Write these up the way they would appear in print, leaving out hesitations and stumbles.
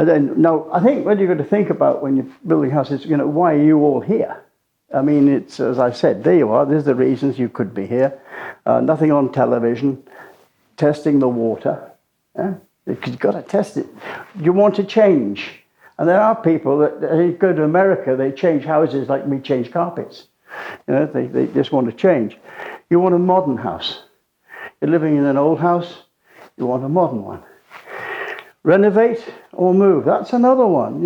And then, now, I think what you've got to think about when you're building houses, why are you all here? I mean, it's, as I said, there you are. There's the reasons you could be here. Nothing on television. Testing the water. Yeah? You've got to test it. You want to change. And there are people that they go to America, they change houses like we change carpets. They just want to change. You want a modern house. You're living in an old house, you want a modern one. Renovate or move, that's another one.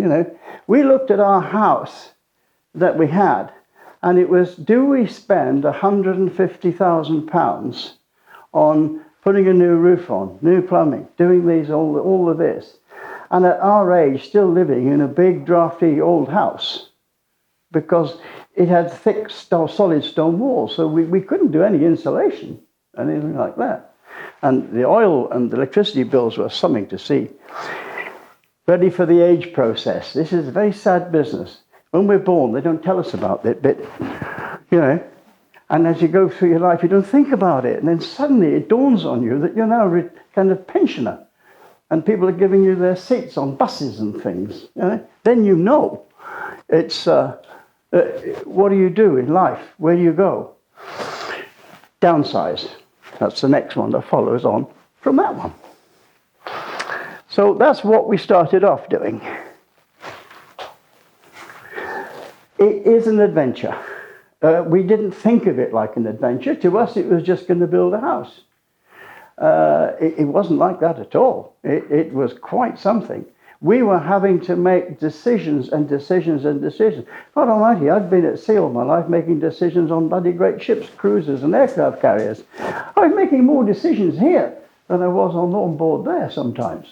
We looked at our house that we had, and it was, do we spend £150,000 on putting a new roof on, new plumbing, doing all of this, and at our age still living in a big drafty old house because it had thick solid stone walls, so we couldn't do any insulation, anything like that. And the oil and the electricity bills were something to see. Ready for the age process. This is a very sad business. When we're born, they don't tell us about that bit, and as you go through your life, you don't think about it. And then suddenly it dawns on you that you're now a kind of pensioner. And people are giving you their seats on buses and things. Then you know. It's, what do you do in life? Where do you go? Downsize. That's the next one that follows on from that one. So that's what we started off doing. It is an adventure. We didn't think of it like an adventure. To us, it was just going to build a house. It wasn't like that at all. It was quite something. We were having to make decisions and decisions and decisions. God almighty, I've been at sea all my life making decisions on bloody great ships, cruisers and aircraft carriers. I was making more decisions here than I was on board there sometimes.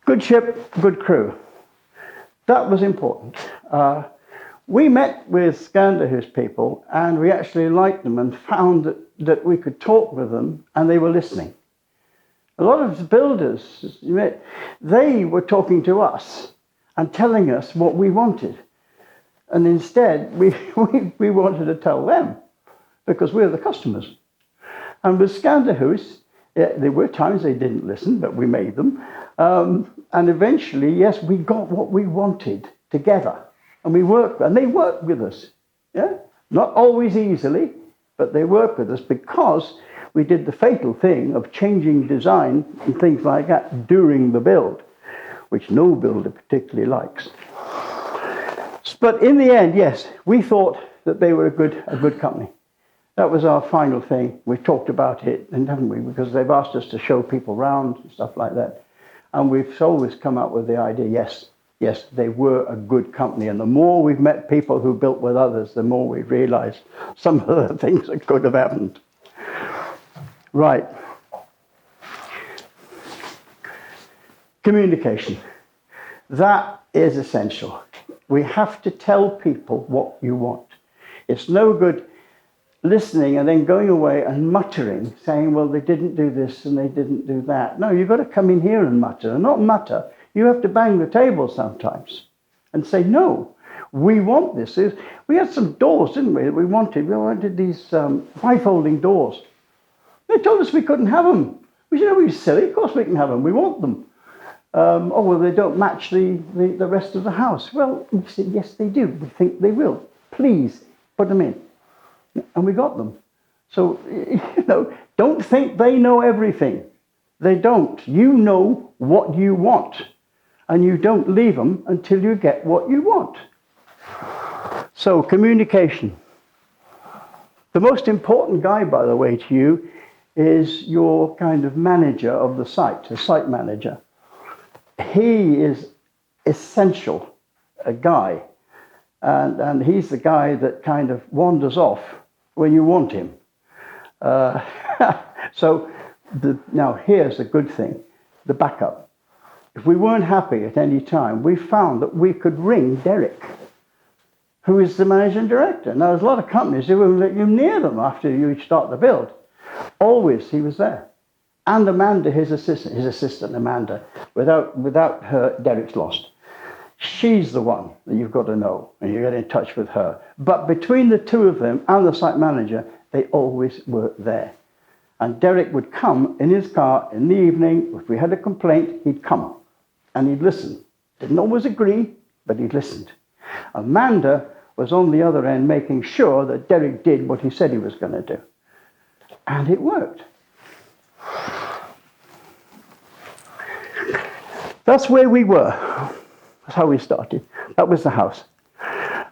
Good ship, good crew. That was important. We met with Scandia's people, and we actually liked them and found that we could talk with them, and they were listening. A lot of the builders, they were talking to us and telling us what we wanted. And instead, we wanted to tell them, because we're the customers. And with Scandia's, there were times they didn't listen, but we made them. And eventually, yes, we got what we wanted together. And they worked with us. Yeah? Not always easily, but they worked with us because we did the fatal thing of changing design and things like that during the build, which no builder particularly likes. But in the end, yes, we thought that they were a good company. That was our final thing. We talked about it, and haven't we? Because they've asked us to show people around and stuff like that. And we've always come up with the idea, yes, they were a good company. And the more we've met people who built with others, the more we realized some of the things that could have happened. Right. Communication. That is essential. We have to tell people what you want. It's no good listening and then going away and muttering, saying, well, they didn't do this and they didn't do that. No, you've got to come in here and mutter. And not mutter. You have to bang the table sometimes and say, no, we want this. We had some doors, didn't we, that we wanted. We wanted these bifolding doors. They told us we couldn't have them. We said, oh, we're silly. Of course we can have them. We want them. Oh, well, they don't match the rest of the house. Well, we said, yes, they do. We think they will. Please, put them in. And we got them. So, don't think they know everything. They don't. You know what you want. And you don't leave them until you get what you want. So, communication. The most important guy, by the way, to you is your kind of manager of the site, a site manager. He is essential, a guy. And he's the guy that kind of wanders off when you want him. Now here's the good thing, the backup. If we weren't happy at any time, we found that we could ring Derek, who is the managing director. Now, there's a lot of companies who won't let you near them after you start the build. Always, he was there. And Amanda, his assistant Amanda. Without her, Derek's lost. She's the one that you've got to know, and you get in touch with her. But between the two of them and the site manager, they always were there. And Derek would come in his car in the evening. If we had a complaint, he'd come and he'd listen. Didn't always agree, but he listened. Amanda was on the other end making sure that Derek did what he said he was going to do. And it worked. That's where we were. That's how we started. That was the house.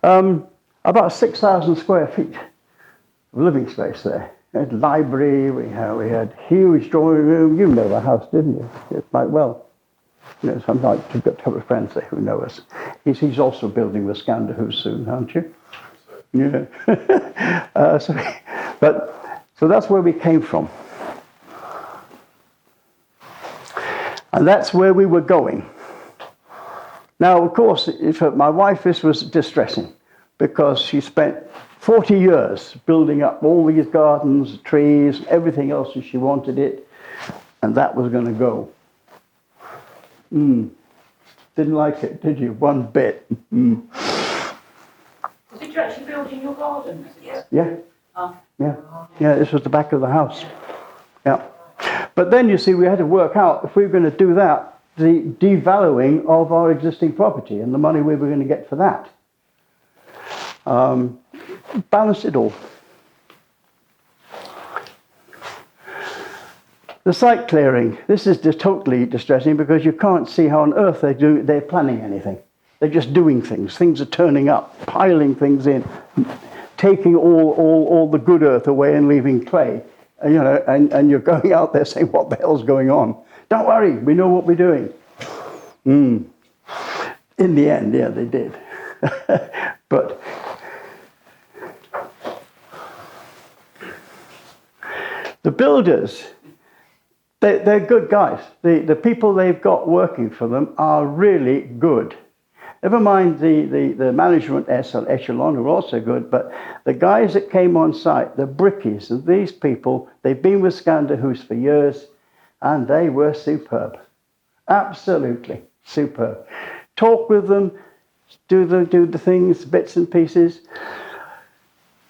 About 6,000 square feet of living space there. We had library, we had huge drawing room. You know the house, didn't you? Quite well. You know, so I've got a couple of friends there who know us. He's also building the Scandia house soon, aren't you? Yeah. So that's where we came from. And that's where we were going. Now, of course, for my wife, this was distressing because she spent 40 years building up all these gardens, trees, everything else as she wanted it, and that was going to go. Didn't like it, did you? One bit. Did you actually build in your garden? Yeah. Yeah, this was the back of the house. Yeah. But then, you see, we had to work out, if we were going to do that, the devaluing of our existing property and the money we were going to get for that. Balance it all. The site clearing. This is just totally distressing because you can't see how on earth they're planning anything. They're just doing things. Things are turning up, piling things in, taking all the good earth away and leaving clay. You know, and you're going out there saying, what the hell's going on? Don't worry, we know what we're doing. In the end, yeah, they did. But the builders, they're good guys. The people they've got working for them are really good. Never mind the management echelon who are also good, but the guys that came on site, the brickies, and these people, they've been with Scandia House for years, and they were superb. Absolutely superb. Talk with them, do the things, bits and pieces.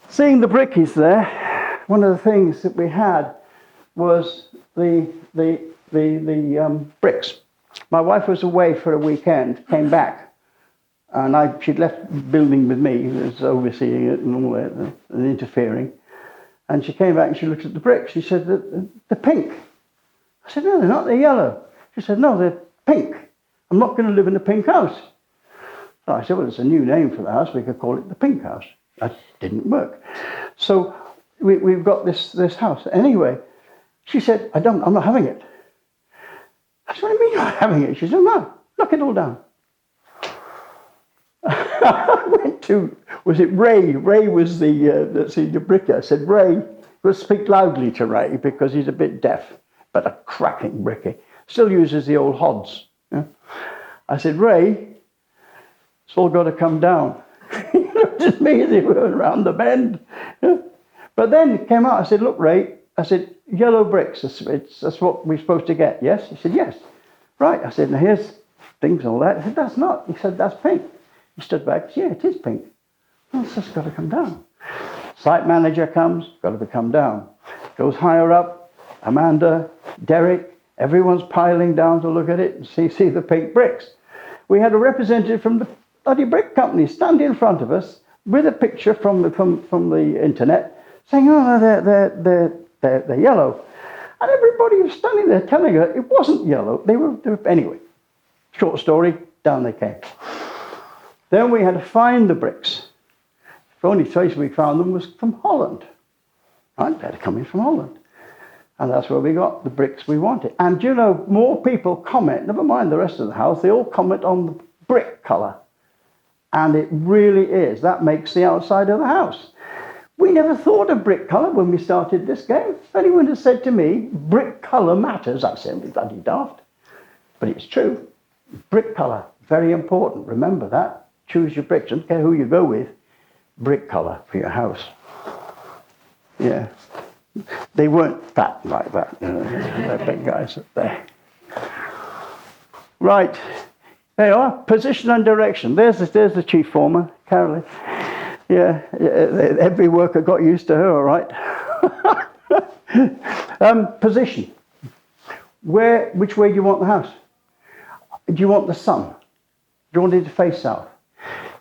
Seeing the brickies there, one of the things that we had was the bricks. My wife was away for a weekend, came back. And she'd left building with me, was overseeing it and all that, and interfering. And she came back and she looked at the bricks. She said, they're pink. I said, no, they're not, they're yellow. She said, no, they're pink. I'm not going to live in a pink house. So I said, well, it's a new name for the house. We could call it the pink house. That didn't work. So we've got this house. Anyway, she said, I'm not having it. I said, what do you mean you're not having it? She said, no, knock it all down. I went to, was it Ray? Ray was the brickier. I said, Ray, we'll speak loudly to Ray because he's a bit deaf, but a cracking bricky. Still uses the old hods. Yeah? I said, Ray, it's all got to come down. He looked at me as he went around the bend. Yeah? But then it came out, I said, look, Ray, I said, yellow bricks, that's what we're supposed to get, yes? He said, yes. Right, I said, now here's things and all that. I said, that's not. He said, that's pink. He stood back, yeah, it is pink. Well, it's just got to come down. Site manager comes, got to come down. Goes higher up, Amanda, Derek, everyone's piling down to look at it and see the pink bricks. We had a representative from the bloody brick company standing in front of us with a picture from the internet saying, oh, they're yellow. And everybody was standing there telling her it wasn't yellow. They were anyway, short story, down they came. Then we had to find the bricks. The only place we found them was from Holland. Right? They had to come in from Holland. And that's where we got the bricks we wanted. And you know, more people comment, never mind the rest of the house, they all comment on the brick colour. And it really is. That makes the outside of the house. We never thought of brick colour when we started this game. If anyone had said to me, brick colour matters, I'd say, bloody daft. But it's true. Brick colour, very important. Remember that. Choose your bricks. I don't care who you go with. Brick colour for your house. Yeah. They weren't fat like that. You know, they're big guys up there. Right. There you are. Position and direction. There's the chief foreman, Carolyn. Yeah. Every worker got used to her, all right. Position. Which way do you want the house? Do you want the sun? Do you want it to face south?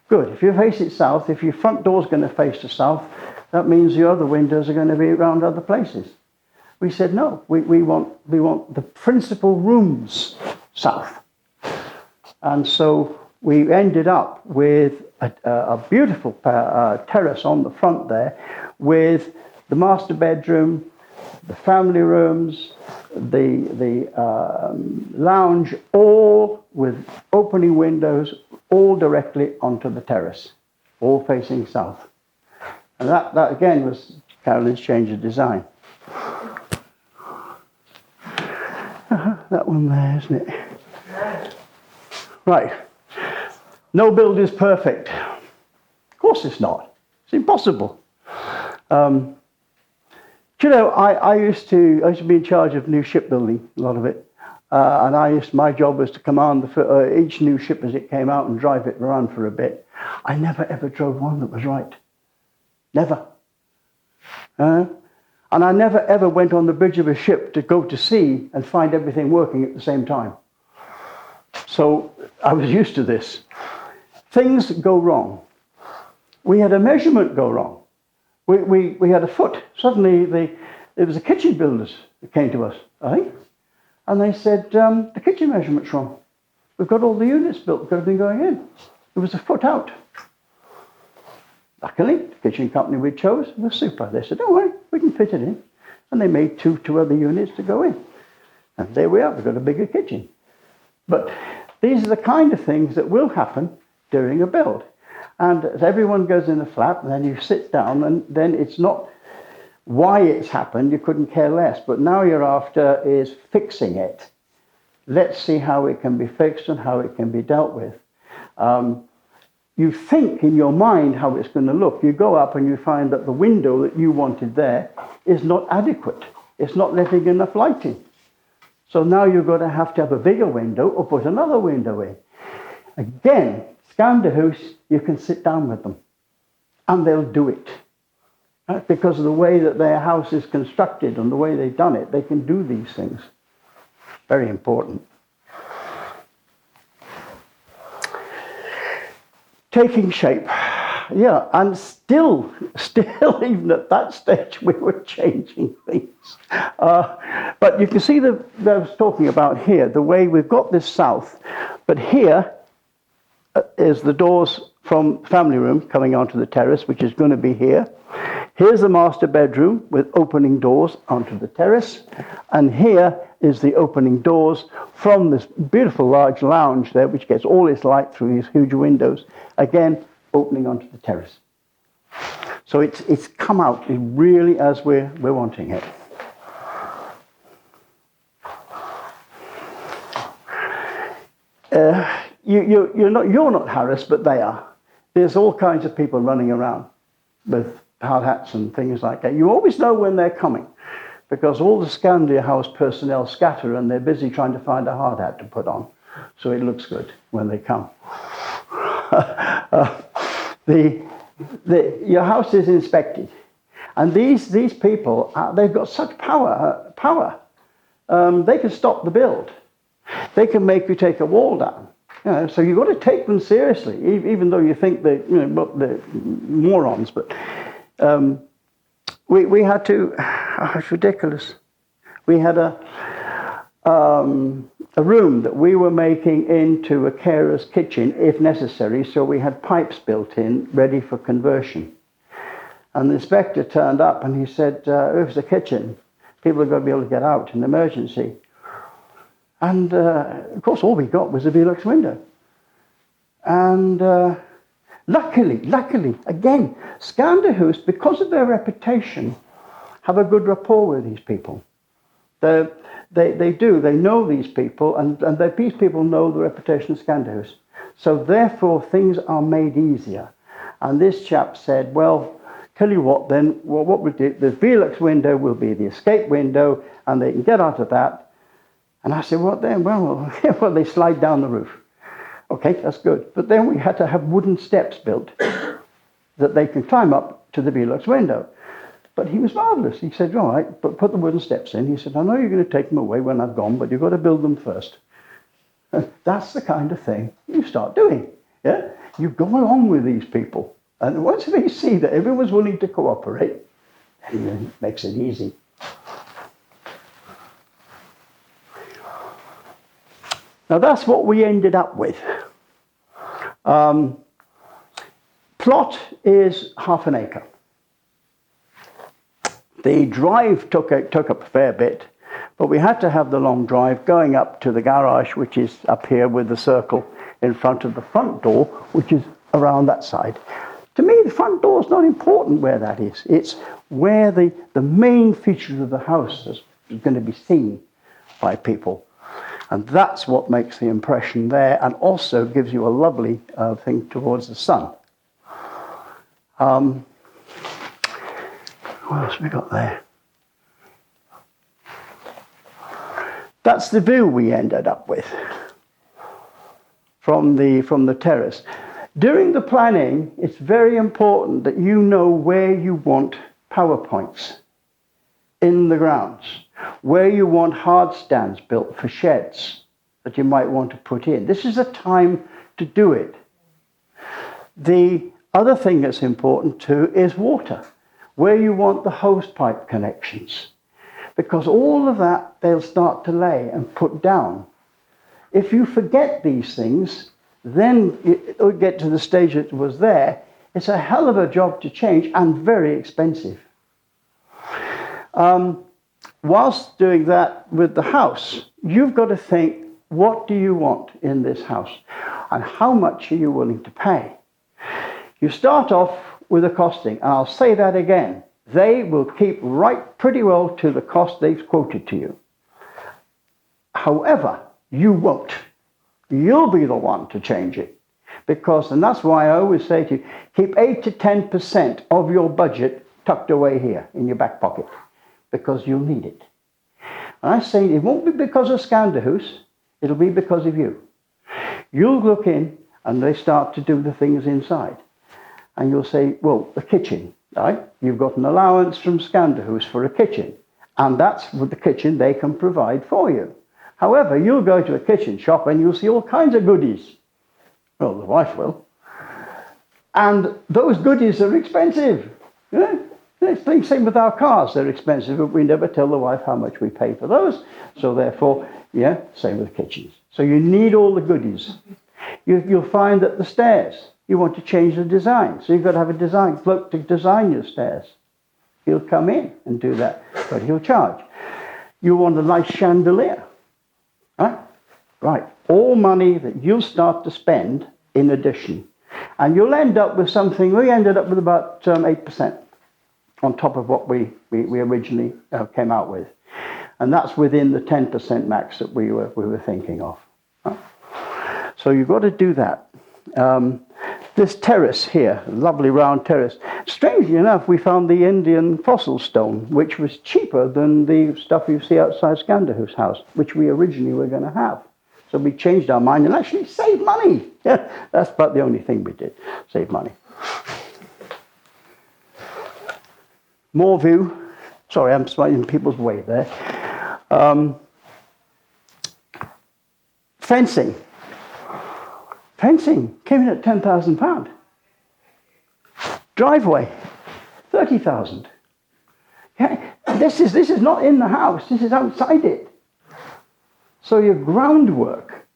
Good. If you face it south, if your front door's going to face the south, that means the other windows are going to be around other places. We said no. We want the principal rooms south. And so we ended up with a beautiful terrace on the front there, with the master bedroom, the family rooms, the lounge, all with opening windows, all directly onto the terrace, all facing south. And that again was Carolyn's change of design. That one there, isn't it? Right. No build is perfect. Of course it's not. It's impossible. You know, I used to be in charge of new shipbuilding, a lot of it, and my job was to command each new ship as it came out and drive it around for a bit. I never ever drove one that was right, never. And I never ever went on the bridge of a ship to go to sea and find everything working at the same time. So I was used to this. Things go wrong. We had a measurement go wrong. We had a foot. Suddenly, it was the kitchen builders that came to us, I think. And they said, the kitchen measurement's wrong. We've got all the units built, we've got everything going in. It was a foot out. Luckily, the kitchen company we chose was super. They said, don't worry, we can fit it in. And they made two other units to go in. And there we are, we've got a bigger kitchen. But these are the kind of things that will happen during a build. And as everyone goes in the flat, and then you sit down, and then it's not why it's happened, you couldn't care less. But now you're after is fixing it. Let's see how it can be fixed and how it can be dealt with. You think in your mind how it's going to look. You go up and you find that the window that you wanted there is not adequate. It's not letting enough light in. So now you're going to have a bigger window or put another window in. Again, Scandia House, you can sit down with them and they'll do it. Because of the way that their house is constructed and the way they've done it, they can do these things. Very important. Taking shape. Yeah, and still even at that stage, we were changing things. But you can see that I was talking about here, the way we've got this south, but here is the doors from family room coming onto the terrace, which is going to be here. Here's the master bedroom with opening doors onto the terrace, and here is the opening doors from this beautiful large lounge there, which gets all its light through these huge windows, again opening onto the terrace. So it's come out really as we're wanting it. You're not harassed, but they are. There's all kinds of people running around with hard hats and things like that. You always know when they're coming, because all the Scandia House personnel scatter and they're busy trying to find a hard hat to put on, so it looks good when they come. Your house is inspected, and these people, they've got such power. They can stop the build. They can make you take a wall down. So you've got to take them seriously, even though you think they're morons. But we had to. It's ridiculous. We had a room that we were making into a carer's kitchen, if necessary. So we had pipes built in, ready for conversion. And the inspector turned up and he said, "It was a kitchen. People are going to be able to get out in emergency." And, of course, all we got was a Velux window. And luckily, again, Scandia House, because of their reputation, have a good rapport with these people. They do. They know these people, and these people know the reputation of Scandia House. So, therefore, things are made easier. And this chap said, well, tell you what then, what we do, the Velux window will be the escape window, and they can get out of that. And I said, what then? Well, they slide down the roof. Okay, that's good. But then we had to have wooden steps built that they can climb up to the Velux window. But he was marvellous. He said, all right, but put the wooden steps in. He said, I know you're going to take them away when I've gone, but you've got to build them first. And that's the kind of thing you start doing. Yeah? You go along with these people. And once they see that everyone's willing to cooperate, then it makes it easy. Now that's what we ended up with. Plot is 1/2 an acre. The drive took up a fair bit, but we had to have the long drive going up to the garage, which is up here with the circle in front of the front door, which is around that side. To me, the front door is not important where that is. It's where the main features of the house is going to be seen by people. And that's what makes the impression there, and also gives you a lovely thing towards the sun. What else have we got there? That's the view we ended up with from the terrace. During the planning, it's very important that you know where you want power points in the grounds, where you want hard stands built for sheds that you might want to put in. This is a time to do it. The other thing that's important too is water, where you want the hose pipe connections, because all of that they'll start to lay and put down. If you forget these things, then it'll get to the stage that it was there. It's a hell of a job to change and very expensive. Whilst doing that with the house, you've got to think, what do you want in this house? And how much are you willing to pay? You start off with a costing, and I'll say that again. They will keep right pretty well to the cost they've quoted to you. However, you won't. You'll be the one to change it. And that's why I always say to you, keep 8 to 10% of your budget tucked away here in your back pocket, because you'll need it. And I say it won't be because of Scandia, it'll be because of you. You'll look in and they start to do the things inside. And you'll say, well, the kitchen, right? You've got an allowance from Scandia for a kitchen. And that's with the kitchen they can provide for you. However, you'll go to a kitchen shop and you'll see all kinds of goodies. Well, the wife will. And those goodies are expensive. Yeah? It's the same with our cars. They're expensive, but we never tell the wife how much we pay for those. So therefore, yeah, same with kitchens. So you need all the goodies. You'll find that the stairs, you want to change the design. So you've got to have a design bloke to design your stairs. He'll come in and do that, but he'll charge. You want a nice chandelier. Right? Right. All money that you'll start to spend in addition. And you'll end up with something, we ended up with about 8% on top of what we originally came out with. And that's within the 10% max that we were thinking of. Right? So you've got to do that. This terrace here, lovely round terrace. Strangely enough, we found the Indian fossil stone, which was cheaper than the stuff you see outside Scandia's house, which we originally were going to have. So we changed our mind and actually saved money. Yeah, that's about the only thing we did, save money. More view. Sorry, I'm slightly in people's way there. Fencing. Fencing came in at £10,000. Driveway, 30,000. Okay? This is not in the house. This is outside it. So your groundwork.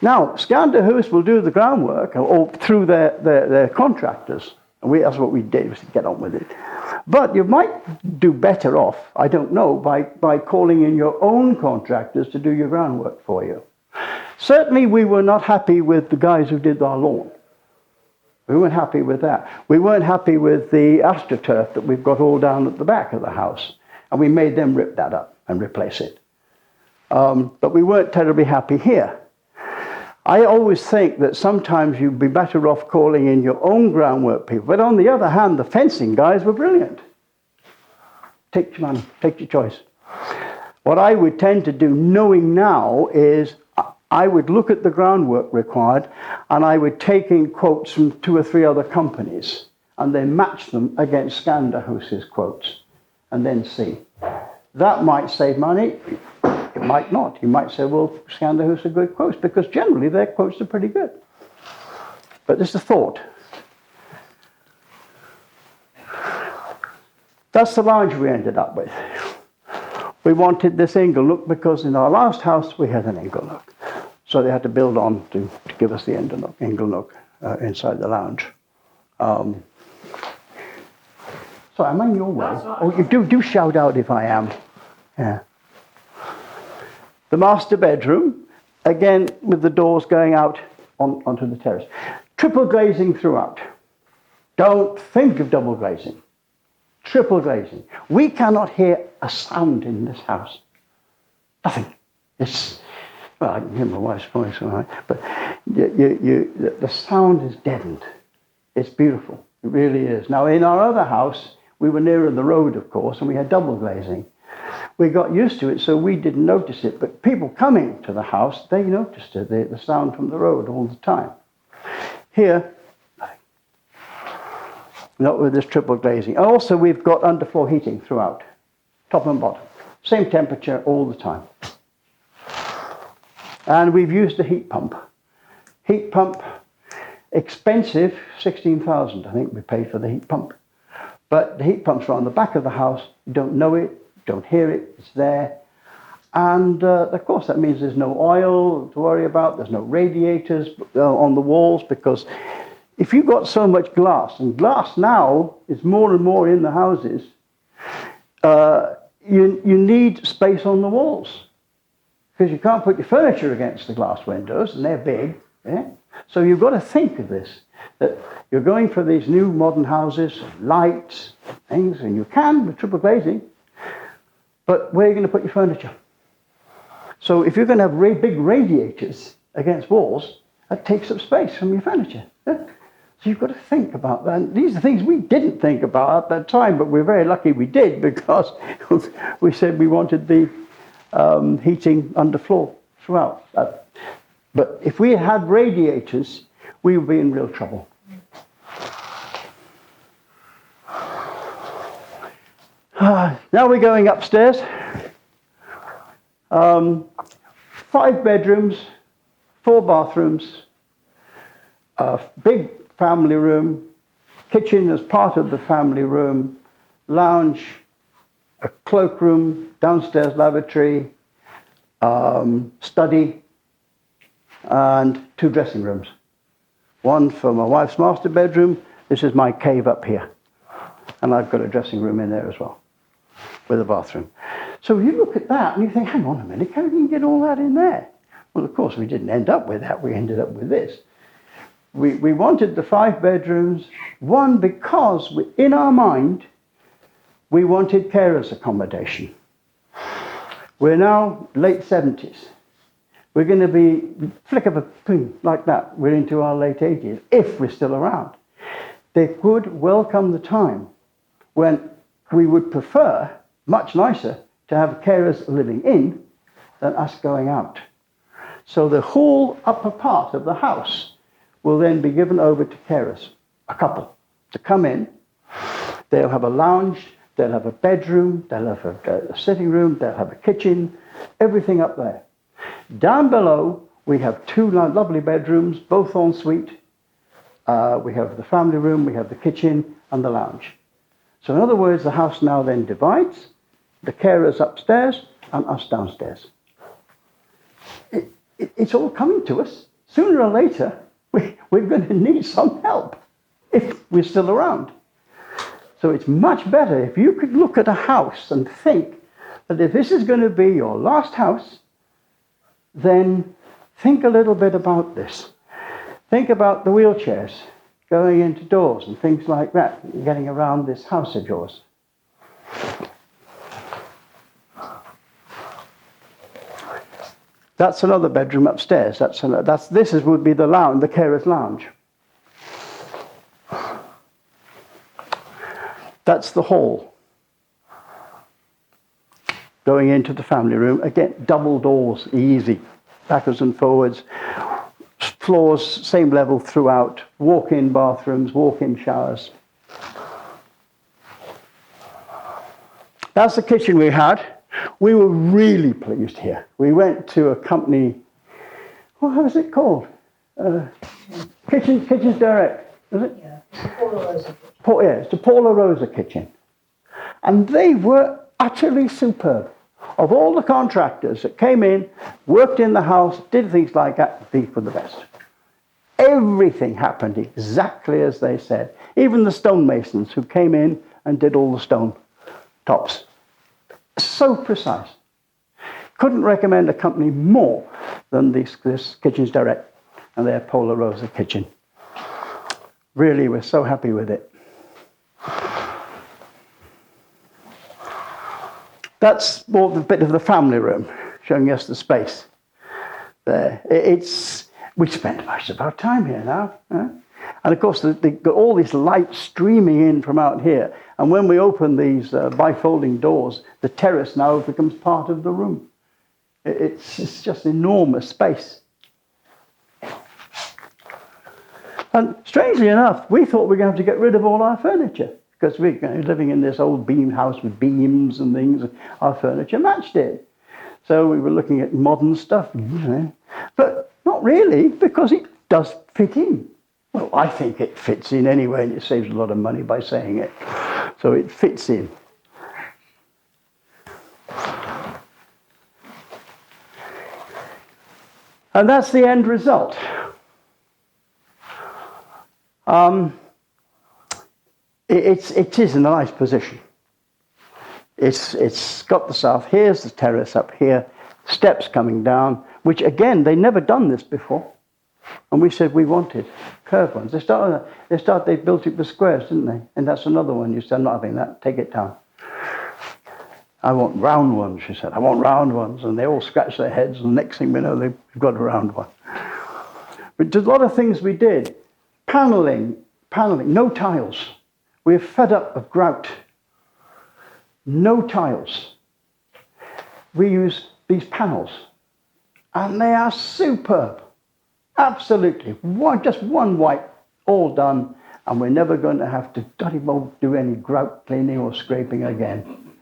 Now, Scandia will do the groundwork or through their contractors. And that's what we did, was to get on with it. But you might do better off, I don't know, by calling in your own contractors to do your groundwork for you. Certainly we were not happy with the guys who did our lawn. We weren't happy with that. We weren't happy with the astroturf that we've got all down at the back of the house. And we made them rip that up and replace it. But we weren't terribly happy here. I always think that sometimes you'd be better off calling in your own groundwork people. But on the other hand, the fencing guys were brilliant. Take your money, take your choice. What I would tend to do, knowing now, is I would look at the groundwork required and I would take in quotes from 2 or 3 other companies and then match them against Scandia's quotes. and then see. That might save money. It might not. You might say, well, Scandia House are good quotes, because generally their quotes are pretty good. But this is a thought. That's the lounge we ended up with. We wanted this ingle nook because in our last house we had an ingle nook. So they had to build on to give us the ingle nook inside the lounge. So am I in your way? Right. Oh, you do shout out if I am. Yeah. The master bedroom, again with the doors going out onto the terrace. Triple glazing throughout. Don't think of double glazing. Triple glazing. We cannot hear a sound in this house. Nothing. Well, I can hear my wife's voice, all right, but the sound is deadened. It's beautiful. It really is. Now, in our other house, we were nearer the road, of course, and we had double glazing. We got used to it, so we didn't notice it. But people coming to the house, they noticed it, the sound from the road all the time. Here, not with this triple glazing. Also, we've got underfloor heating throughout, top and bottom. Same temperature all the time. And we've used a heat pump. Heat pump, expensive, 16,000, I think we paid for the heat pump. But the heat pumps are on the back of the house. You don't know it, don't hear it, it's there. And of course that means there's no oil to worry about, there's no radiators on the walls, because if you've got so much glass, and glass now is more and more in the houses, you need space on the walls. Because you can't put your furniture against the glass windows, and they're big. Yeah? So you've got to think of this, that you're going for these new modern houses, lights, things, and you can with triple glazing, but where are you going to put your furniture? So if you're going to have big radiators against walls, that takes up space from your furniture. Yeah? So you've got to think about that. And these are things we didn't think about at that time, but we're very lucky we did, because we said we wanted the heating underfloor throughout. But if we had radiators, we would be in real trouble. Now we're going upstairs. 5 bedrooms, 4 bathrooms, a big family room, kitchen as part of the family room, lounge, a cloakroom, downstairs lavatory, study, and 2 dressing rooms. One for my wife's master bedroom. This is my cave up here. And I've got a dressing room in there as well, with a bathroom. So you look at that and you think, hang on a minute, how can you get all that in there? Well, of course, we didn't end up with that. We ended up with this. We wanted the 5 bedrooms, one, because in our mind, we wanted carers accommodation. We're now late 70s. We're going to be, flick of a pin like that, we're into our late 80s, if we're still around. There could well come the time when we would prefer, much nicer, to have carers living in than us going out. So the whole upper part of the house will then be given over to carers, a couple, to come in. They'll have a lounge, they'll have a bedroom, they'll have a sitting room, they'll have a kitchen, everything up there. Down below, we have 2 lovely bedrooms, both en suite. We have the family room, we have the kitchen, and the lounge. So in other words, the house now then divides, the carers upstairs and us downstairs. It's all coming to us. Sooner or later, we're going to need some help if we're still around. So it's much better if you could look at a house and think that if this is going to be your last house, then think a little bit about this. Think about the wheelchairs going into doors and things like that, getting around this house of yours. That's another bedroom upstairs. This would be the lounge, the carer's lounge. That's the hall. Going into the family room, again, double doors, easy, backwards and forwards. Floors, same level throughout. Walk-in bathrooms, walk-in showers. That's the kitchen we had. We were really pleased here. We went to a company, what was it called? Kitchens Direct, is it? Yeah, it's the Paula Rosa. Yeah, it's the Paula Rosa kitchen. And they were utterly superb. Of all the contractors that came in, worked in the house, did things like that, these were the best. Everything happened exactly as they said. Even the stonemasons who came in and did all the stone tops. So precise. Couldn't recommend a company more than this Kitchens Direct and their Paula Rosa kitchen. Really, we're so happy with it. That's more a bit of the family room, showing us the space there. We spend most of our time here now. Huh? And of course, they've got all this light streaming in from out here. And when we open these bifolding doors, the terrace now becomes part of the room. It's just enormous space. And strangely enough, we thought we were going to have to get rid of all our furniture because we're living in this old beam house with beams and things. Our furniture matched it. So we were looking at modern stuff, but not really, because it does fit in. Well, I think it fits in anyway, and it saves a lot of money by saying it. So it fits in. And that's the end result. It is in a nice position. It's got the south. Here's the terrace up here, steps coming down, which again, they never done this before. And we said we wanted curved ones. They built it with squares, didn't they? And that's another one. You said, I'm not having that, take it down. I want round ones, she said. I want round ones. And they all scratch their heads, and the next thing we know, they've got a round one. But there's a lot of things we did. Paneling, no tiles. We're fed up of grout. No tiles. We use these panels, and they are superb. Absolutely. Just one wipe, all done, and we're never going to have to do any grout cleaning or scraping again.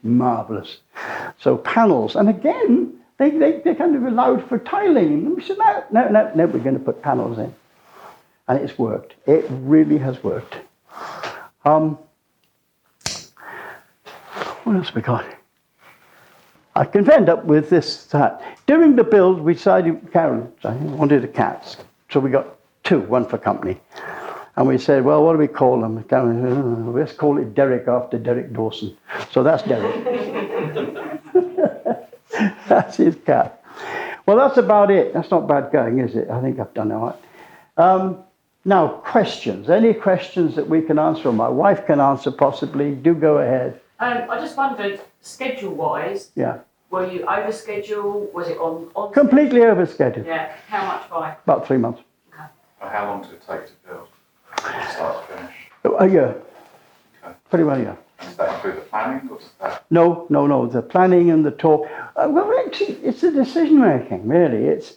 Marvellous. So panels, and again, they kind of allowed for tiling. And we said, no, we're going to put panels in. And it's worked. It really has worked. What else have we got? I can end up with this. During the build, we decided, Karen wanted a cat. So we got two, one for company. And we said, well, what do we call them? Karen, let's call it Derek after Derek Dawson. So that's Derek. That's his cat. Well, that's about it. That's not bad going, is it? I think I've done all right. Now, questions. Any questions that we can answer, or my wife can answer possibly, do go ahead. I just wondered, schedule-wise, were you over schedule? Was it on Completely over schedule. Yeah. How much by? About 3 months. Okay. How long does it take to build? Start to finish? A year. Okay. Pretty well a year. Does that include the planning, or does that? No. The planning and the talk. Well, actually, it's the decision making, really. It's,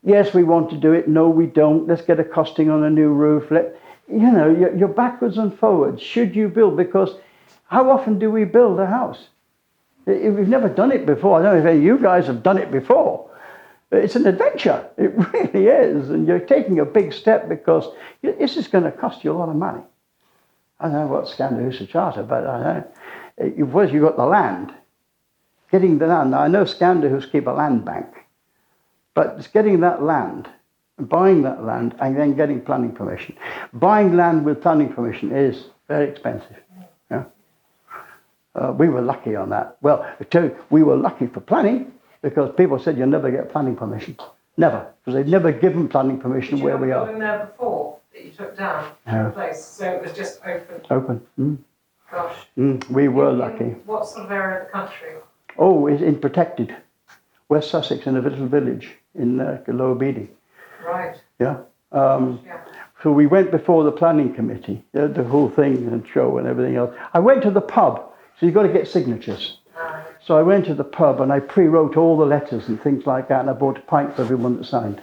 yes, we want to do it. No, we don't. Let's get a costing on a new roof. You're backwards and forwards. Should you build? Because how often do we build a house? We've never done it before. I don't know if any of you guys have done it before. It's an adventure. It really is. And you're taking a big step because this is going to cost you a lot of money. I don't know what Scandia is to charter, but I know. First, you've got the land. Getting the land. Now, I know Scandia who's keep a land bank. But it's getting that land, buying that land, and then getting planning permission. Buying land with planning permission is very expensive. Yeah. We were lucky on that. Well, we were lucky for planning because people said you'll never get planning permission. Never, because they've never given planning permission where we are. Did you have a building there before that you took down to replace? So it was just open? Open. Gosh. We were lucky. What sort of area of the country? Oh, it's in protected. West Sussex, in a little village in Lower Beeding. Right. Yeah. So we went before the planning committee, the whole thing and show and everything else. I went to the pub, so you've got to get signatures. So I went to the pub and I pre-wrote all the letters and things like that, and I bought a pint for everyone that signed.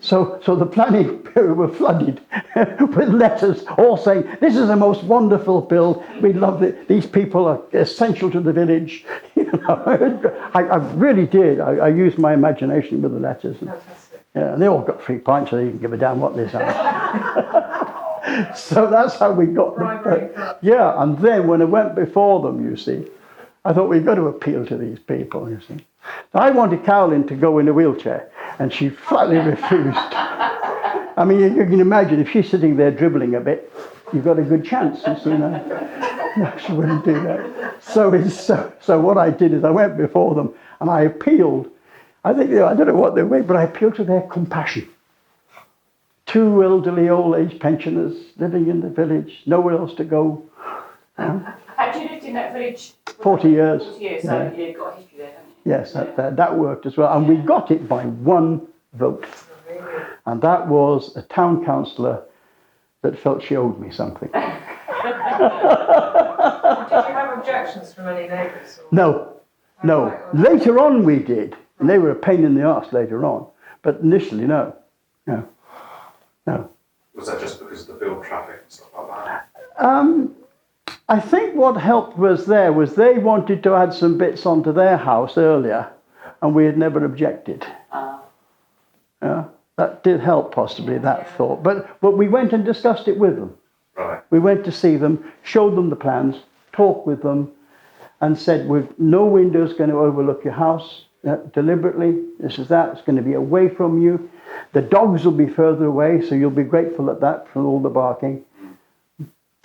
So the planning bureau were flooded with letters all saying, this is the most wonderful bill, we love it, these people are essential to the village. You know, I really did. I used my imagination with the letters. Fantastic. Yeah, and they all got 3 pints, so they didn't give a damn what they said. So that's how we got yeah, and then when I went before them, you see, I thought we've got to appeal to these people, you see. So I wanted Carolyn to go in a wheelchair, and she flatly refused. I mean, you can imagine if she's sitting there dribbling a bit, you've got a good chance, you see. No, she wouldn't do that. So what I did is I went before them, and I appealed. I think, I don't know what they were, but I appealed to their compassion. 2 elderly old age pensioners living in the village, nowhere else to go. Had you lived in that village? 40 years. 40 years, so you've got a history there, haven't you? Yes, that worked as well. And we got it by 1 vote. And that was a town councillor that felt she owed me something. Did you have objections from any neighbours? No. Later on we did. And they were a pain in the arse later on. But initially, no. Was that just because of the build traffic and stuff like that? I think what helped was they wanted to add some bits onto their house earlier, and we had never objected. Yeah, that did help possibly, that thought. But we went and discussed it with them. Right. We went to see them, showed them the plans, talked with them, and said, with no windows going to overlook your house deliberately. This is that. It's going to be away from you. The dogs will be further away, so you'll be grateful at that for all the barking.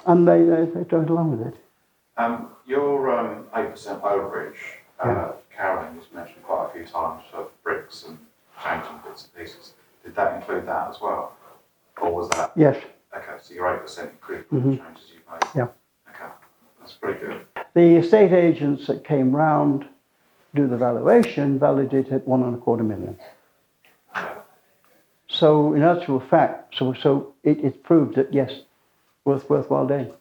And they went along with it. Your 8% overage, Carolyn was mentioned quite a few times for bricks and changing bits and pieces. Did that include that as well? Or was that? Yes. Okay, so your 8% included the changes you made? Yeah. Okay, that's pretty good. The estate agents that came round to do the valuation validated at 1.25 million. So in actual fact, it proved that yes, worthwhile day.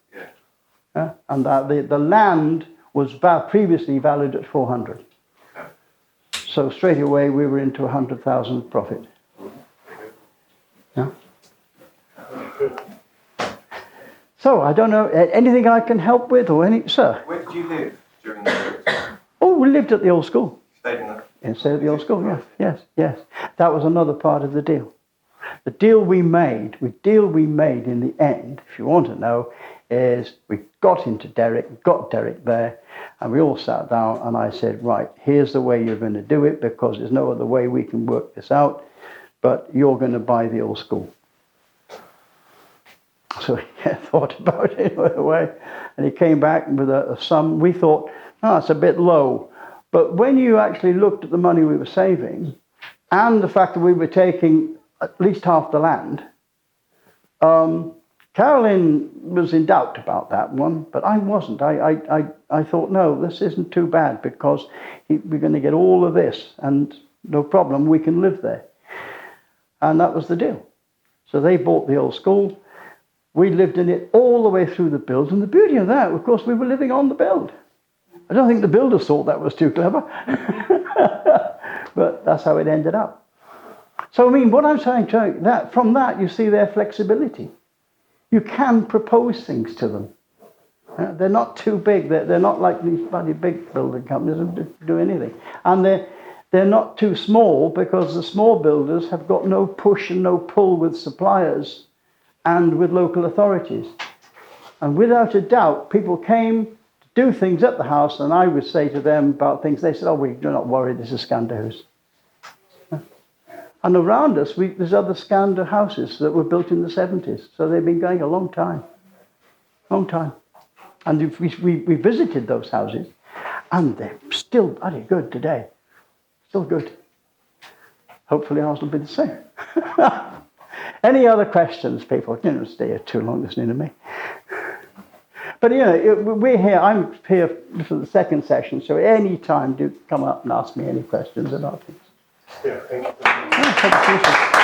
Yeah. And that the land was previously valued at 400. Okay. So straight away we were into 100,000 profit. Yeah. So I don't know, anything I can help with or any, sir? Where did you live during the period? Oh, we lived at the old school. Stayed in the... Stayed at the old school, yes. That was another part of the deal. The deal we made in the end, if you want to know, is we got Derek there, and we all sat down, and I said, right, here's the way you're going to do it, because there's no other way we can work this out, but you're going to buy the old school. So he thought about it right away, and he came back with a sum. We thought, it's a bit low. But when you actually looked at the money we were saving, and the fact that we were taking at least half the land, Carolyn was in doubt about that one, but I wasn't. I thought, no, this isn't too bad, because we're going to get all of this, and no problem, we can live there. And that was the deal. So they bought the old school. We lived in it all the way through the build, and the beauty of that, of course, we were living on the build. I don't think the builders thought that was too clever, but that's how it ended up. So, I mean, what I'm saying to you, that from that you see their flexibility. You can propose things to them. They're not too big. They're not like these bloody big building companies that do anything. And they're not too small, because the small builders have got no push and no pull with suppliers and with local authorities. And without a doubt, people came to do things at the house, and I would say to them about things. They said, "Oh, do not worry, this is Scandia house." And around us, there's other Scandia houses that were built in the 70s. So they've been going a long time. And we visited those houses, and they're still very good today. Still good. Hopefully ours will be the same. Any other questions, people? You don't stay here too long listening to me. But, we're here. I'm here for the second session, so any time do come up and ask me any questions about things. Yeah, thank you. Yeah, thank you.